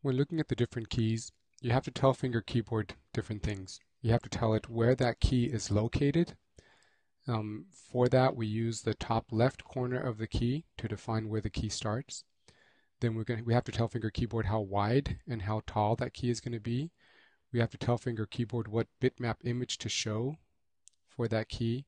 When looking at the different keys, you have to tell FingerKeyboard different things. You have to tell it where that key is located. For that, we use the top left corner of the key to define where the key starts. Then we have to tell FingerKeyboard how wide and how tall that key is going to be. We have to tell FingerKeyboard what bitmap image to show for that key.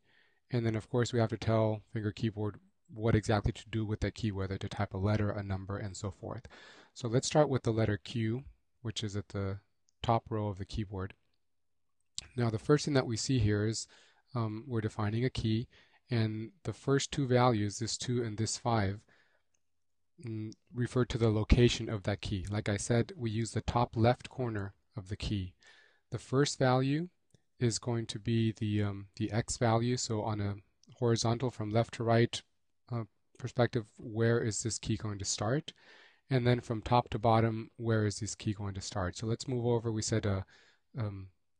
And then, of course, we have to tell FingerKeyboard what exactly to do with that key, whether to type a letter, a number, and so forth. So let's start with the letter Q, which is at the top row of the keyboard. Now the first thing that we see here is we're defining a key, and the first two values, this 2 and this 5, refer to the location of that key. Like I said, we use the top left corner of the key. The first value is going to be the X value, so on a horizontal from left to right perspective, where is this key going to start? And then from top to bottom, where is this key going to start? So let's move over. We said a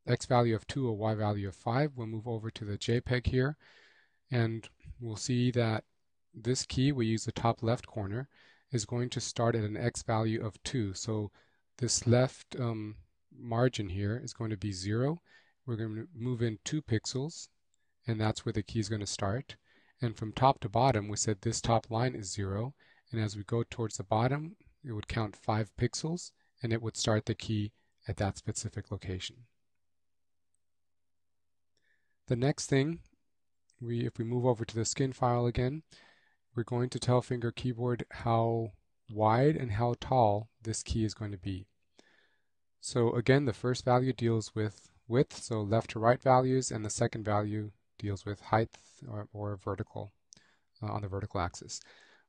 X value of 2, a Y value of 5. We'll move over to the JPEG here, and we'll see that this key, we use the top left corner, is going to start at an X value of 2. So this left margin here is going to be 0. We're going to move in 2 pixels, and that's where the key is going to start. And from top to bottom, we said this top line is 0. And as we go towards the bottom, it would count 5 pixels, and it would start the key at that specific location. The next thing, if we move over to the skin file again, we're going to tell FingerKeyboard how wide and how tall this key is going to be. So again, the first value deals with width, so left to right values, and the second value deals with height or vertical on the vertical axis.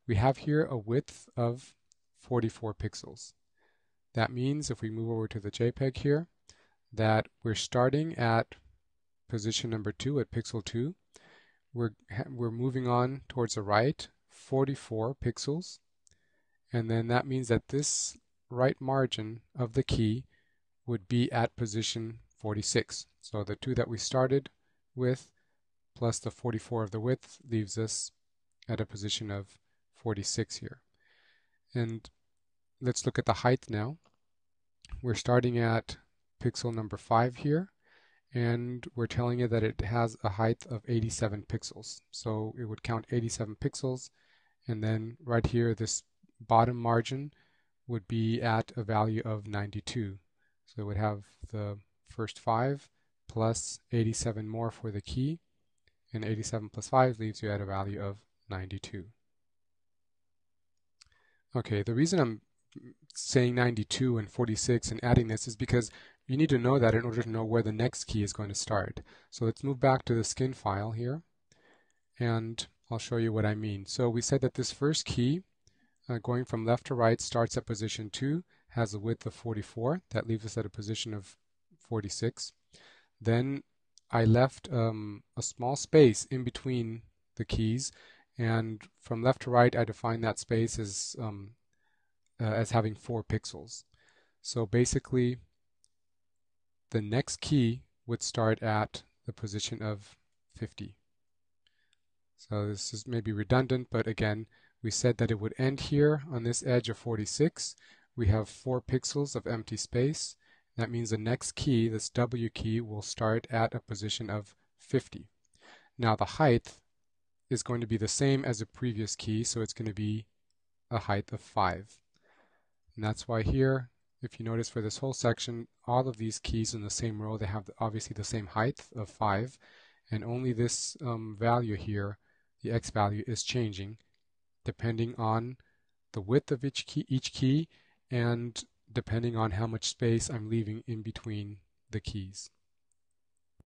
We have here a width of 44 pixels. That means if we move over to the JPEG here, that we're starting at position number 2 at pixel 2. We're moving on towards the right 44 pixels, and then that means that this right margin of the key would be at position 46. So the 2 that we started with plus the 44 of the width leaves us at a position of 46 here. And let's look at the height now. We're starting at pixel number 5 here, and we're telling it that it has a height of 87 pixels. So it would count 87 pixels, and then right here this bottom margin would be at a value of 92. So it would have the first 5 plus 87 more for the key, and 87 plus 5 leaves you at a value of 92. Okay, the reason I'm saying 92 and 46 and adding this is because you need to know that in order to know where the next key is going to start. So let's move back to the skin file here, and I'll show you what I mean. So we said that this first key, going from left to right, starts at position 2, has a width of 44. That leaves us at a position of 46. Then I left a small space in between the keys, and from left to right I define that space as having 4 pixels. So basically the next key would start at the position of 50. So this is maybe redundant, but again, we said that it would end here on this edge of 46. We have 4 pixels of empty space. That means the next key, this W key, will start at a position of 50. Now the height is going to be the same as the previous key, so it's going to be a height of 5. And that's why here, if you notice for this whole section, all of these keys in the same row, they have obviously the same height of 5, and only this value here, the X value, is changing depending on the width of each key and depending on how much space I'm leaving in between the keys.